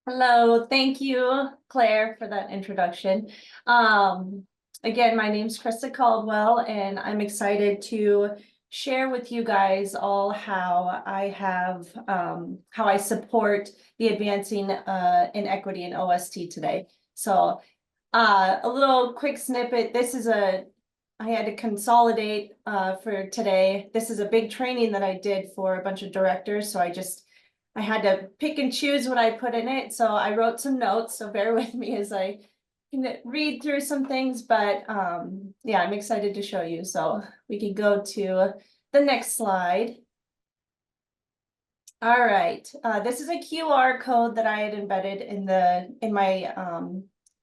Hello, thank you, Claire, for that introduction. Again, my name's Krista Caldwell, and I'm excited to share with you guys all how how I support the advancing inequity in OST today. So, a little quick snippet. I had to consolidate for today. This is a big training that I did for a bunch of directors, so I had to pick and choose what I put in it. So I wrote some notes, so bear with me as I can read through some things, but yeah, I'm excited to show you. So we can go to the next slide. All right, this is a QR code that I had embedded in my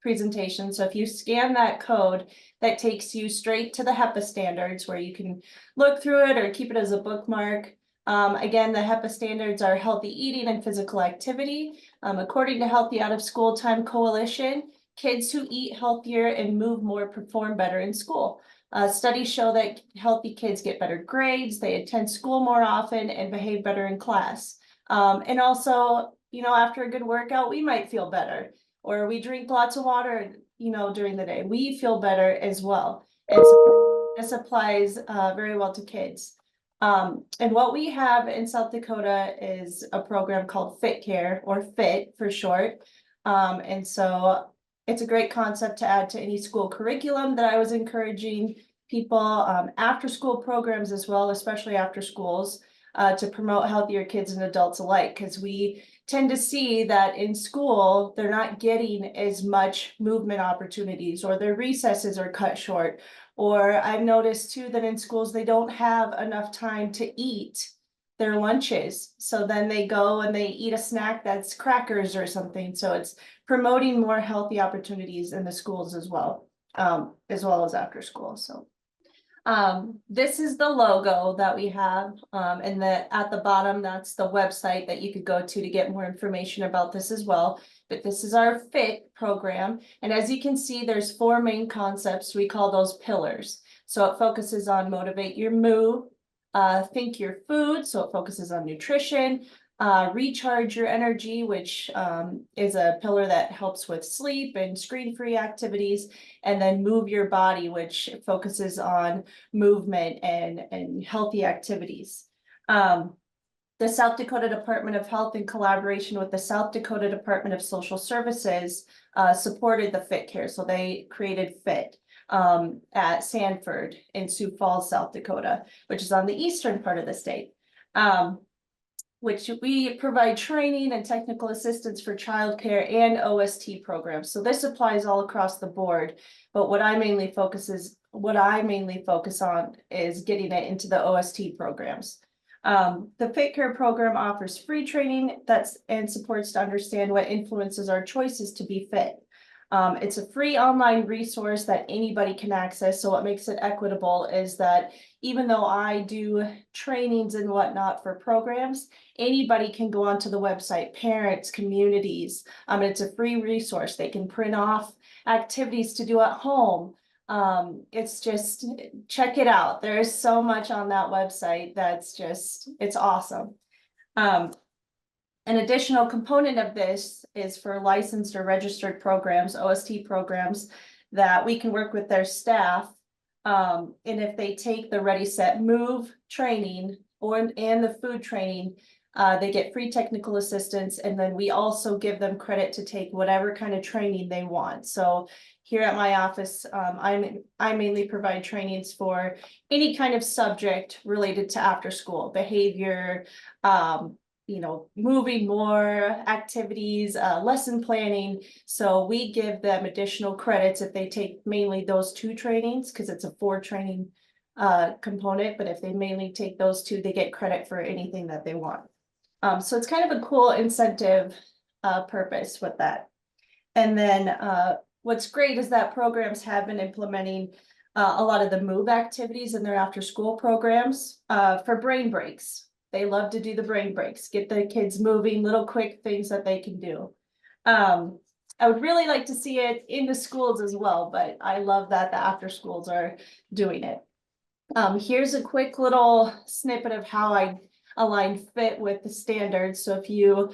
presentation. So if you scan that code, that takes you straight to the HEPA standards where you can look through it or keep it as a bookmark. Again, the HEPA standards are healthy eating and physical activity. According to Healthy Out of School Time Coalition, kids who eat healthier and move more perform better in school. Studies show that healthy kids get better grades, they attend school more often, and behave better in class. And also, after a good workout, we might feel better, or we drink lots of water, during the day. We feel better as well. And so this applies very well to kids. And what we have in South Dakota is a program called Fit Care, or FIT for short. And so it's a great concept to add to any school curriculum that I was encouraging people after school programs as well, especially after schools, to promote healthier kids and adults alike, because we tend to see that in school, they're not getting as much movement opportunities, or their recesses are cut short. Or I've noticed too that in schools, they don't have enough time to eat their lunches. So then they go and they eat a snack that's crackers or something. So it's promoting more healthy opportunities in the schools as well as after school. So this is the logo that we have, and at the bottom, that's the website that you could go to get more information about this as well. But this is our FIT program. And as you can see, there's four main concepts. We call those pillars. So it focuses on motivate your move, think your food. So it focuses on nutrition, recharge your energy, which is a pillar that helps with sleep and screen-free activities, and then move your body, which focuses on movement and healthy activities. The South Dakota Department of Health, in collaboration with the South Dakota Department of Social Services, supported the Fit Care. So they created FIT at Sanford in Sioux Falls, South Dakota, which is on the eastern part of the state. Which we provide training and technical assistance for childcare and OST programs. So this applies all across the board, but what I mainly focus on is getting it into the OST programs. The Fit Care program offers free training and supports to understand what influences our choices to be fit. It's a free online resource that anybody can access. So what makes it equitable is that even though I do trainings and whatnot for programs, anybody can go onto the website, parents, communities. It's a free resource. They can print off activities to do at home. It's just, check it out. There is so much on that website it's awesome. An additional component of this is for licensed or registered programs, OST programs, that we can work with their staff. And if they take the Ready, Set, Move training and the food training, they get free technical assistance. And then we also give them credit to take whatever kind of training they want. So here at my office, I mainly provide trainings for any kind of subject related to after school behavior, moving more activities, lesson planning. So we give them additional credits if they take mainly those two trainings, because it's a 4 training component. But if they mainly take those two, they get credit for anything that they want. So it's kind of a cool incentive purpose with that. And then what's great is that programs have been implementing a lot of the move activities in their after school programs for brain breaks. They love to do the brain breaks, get the kids moving, little quick things that they can do. I would really like to see it in the schools as well, but I love that the after schools are doing it. Here's a quick little snippet of how I align FIT with the standards. So if you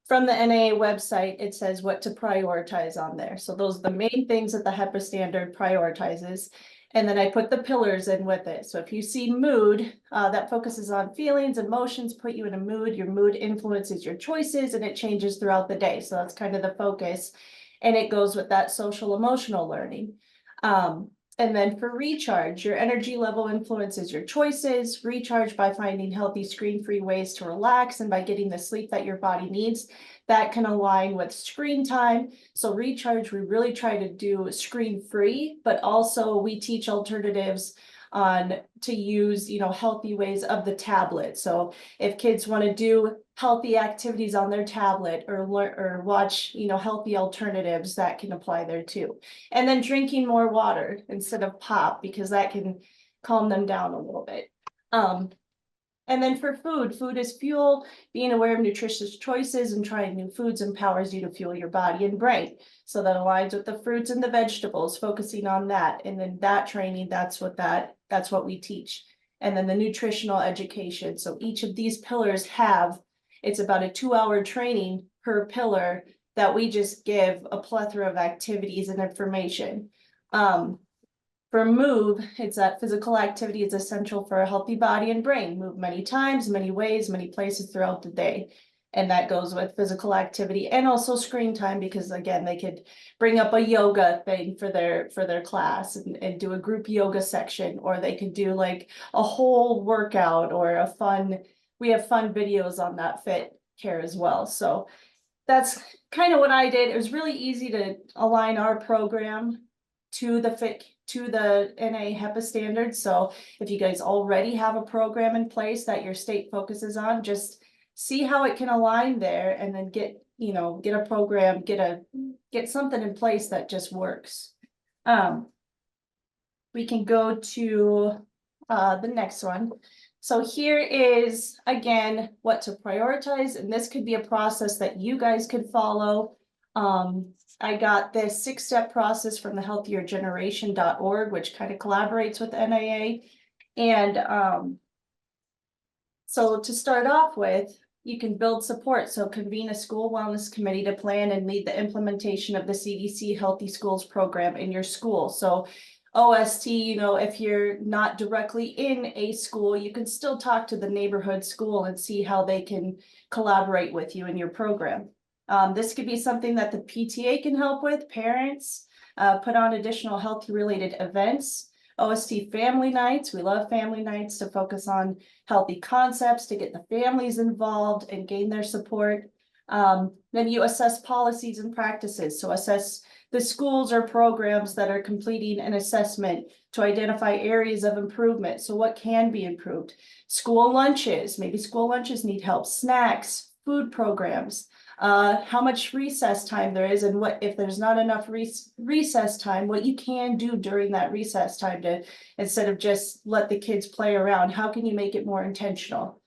from the NAA website, it says what to prioritize on there. So those are the main things that the HEPA standard prioritizes. And then I put the pillars in with it. So if you see mood, that focuses on feelings, emotions, put you in a mood. Your mood influences your choices and it changes throughout the day. So that's kind of the focus. And it goes with that social emotional learning. And then for recharge, your energy level influences your choices. Recharge by finding healthy screen-free ways to relax and by getting the sleep that your body needs. That can align with screen time. So recharge, we really try to do screen-free, but also we teach alternatives on to use, healthy ways of the tablet. So if kids want to do healthy activities on their tablet or watch, healthy alternatives, that can apply there too. And then drinking more water instead of pop, because that can calm them down a little bit. And then for food is fuel. Being aware of nutritious choices and trying new foods empowers you to fuel your body and brain. So that aligns with the fruits and the vegetables, focusing on that. And then that training, that's what we teach. And then the nutritional education. So each of these pillars it's about a 2-hour training per pillar that we just give a plethora of activities and information. For move, it's that physical activity is essential for a healthy body and brain. Move many times, many ways, many places throughout the day. And that goes with physical activity and also screen time, because again, they could bring up a yoga thing for their class and do a group yoga section, or they could do like a whole workout or we have fun videos on that Fit Care as well. So that's kind of what I did. It was really easy to align our program to the NA HEPA standards. So if you guys already have a program in place that your state focuses on, just see how it can align there and then get a program, get something in place that just works. We can go to the next one. So here is, again, what to prioritize, and this could be a process that you guys could follow. I got this 6-step process from the healthiergeneration.org, which kind of collaborates with NAA. And so to start off with, you can build support. So convene a school wellness committee to plan and lead the implementation of the CDC Healthy Schools program in your school. So OST, if you're not directly in a school, you can still talk to the neighborhood school and see how they can collaborate with you in your program. This could be something that the PTA can help with, parents, put on additional health related events. OST family nights, we love family nights to focus on healthy concepts, to get the families involved and gain their support. Then you assess policies and practices. So assess the schools or programs that are completing an assessment to identify areas of improvement. So what can be improved? School lunches, maybe school lunches need help, snacks, food programs. How much recess time there is, and what if there's not enough recess time, what you can do during that recess time to, instead of just let the kids play around, how can you make it more intentional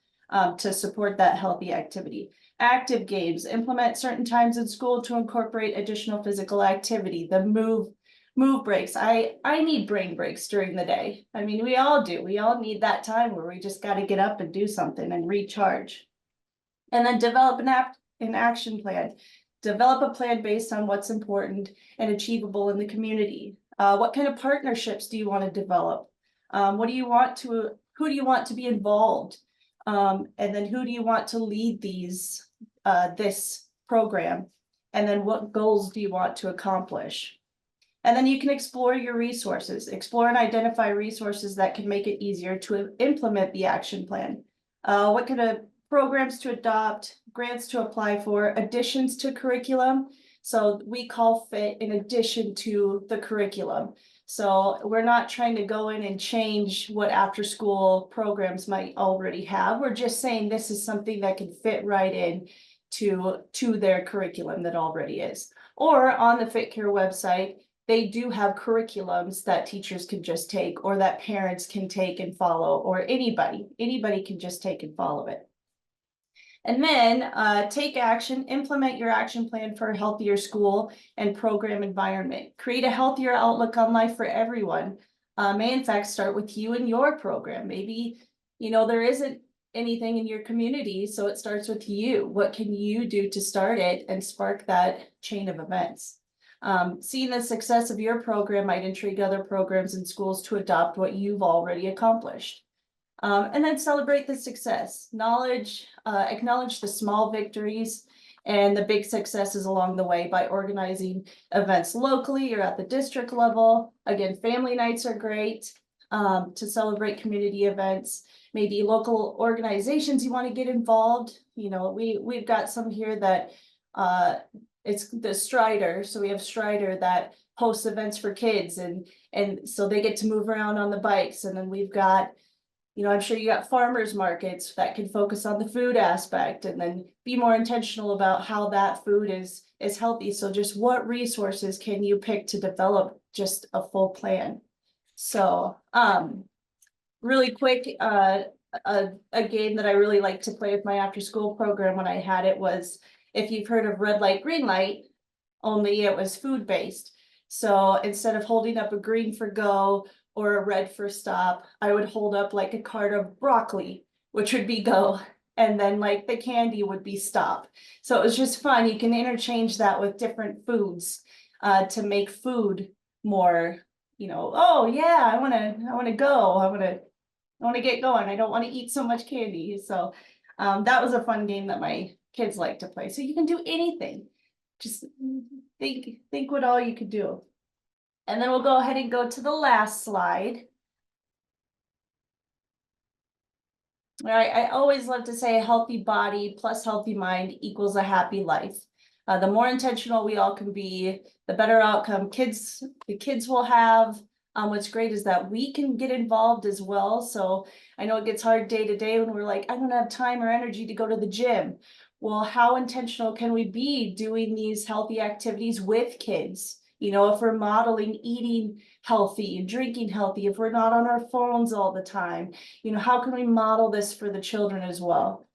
to support that healthy activity? Active games, implement certain times in school to incorporate additional physical activity. The move breaks. I need brain breaks during the day. I mean, we all do. We all need that time where we just got to get up and do something and recharge. And then develop an action plan. Develop a plan based on what's important and achievable in the community. What kind of partnerships do you want to develop? Who do you want to be involved? And then who do you want to lead this program? And then what goals do you want to accomplish? And then you can explore your resources. Explore and identify resources that can make it easier to implement the action plan. What kind of programs to adopt, grants to apply for, additions to curriculum. So we call FIT in addition to the curriculum. So we're not trying to go in and change what after school programs might already have. We're just saying this is something that can fit right in to their curriculum that already is. Or on the Fit Care website, they do have curriculums that teachers can just take, or that parents can take and follow, or anybody can just take and follow it. And then take action, implement your action plan for a healthier school and program environment. Create a healthier outlook on life for everyone. May in fact start with you and your program. Maybe, there isn't anything in your community. So it starts with you. What can you do to start it and spark that chain of events? Seeing the success of your program might intrigue other programs and schools to adopt what you've already accomplished. And then celebrate the success, acknowledge the small victories and the big successes along the way by organizing events locally or at the district level. Again, family nights are great to celebrate community events. Maybe local organizations you want to get involved. You know, we've got some here that it's the Strider. So we have Strider that hosts events for kids and so they get to move around on the bikes. And then we've got, you know, I'm sure you got farmers markets that can focus on the food aspect and then be more intentional about how that food is healthy. So just what resources can you pick to develop just a full plan? So really quick, a game that I really like to play with my after school program when I had it was, if you've heard of red light, green light, only it was food based. So instead of holding up a green for go or a red for stop, I would hold up like a cart of broccoli, which would be go. And then like the candy would be stop. So it was just fun. You can interchange that with different foods to make food more, you know, oh yeah, I wanna go. I wanna get going. I don't want to eat so much candy. So that was a fun game that my kids like to play. So you can do anything. Just think what all you could do. And then we'll go ahead and go to the last slide. All right, I always love to say a healthy body plus healthy mind equals a happy life. The more intentional we all can be, the better outcome the kids will have. What's great is that we can get involved as well. So I know it gets hard day to day when we're like, I don't have time or energy to go to the gym. Well, how intentional can we be doing these healthy activities with kids? You know, if we're modeling eating healthy and drinking healthy, if we're not on our phones all the time, you know, how can we model this for the children as well?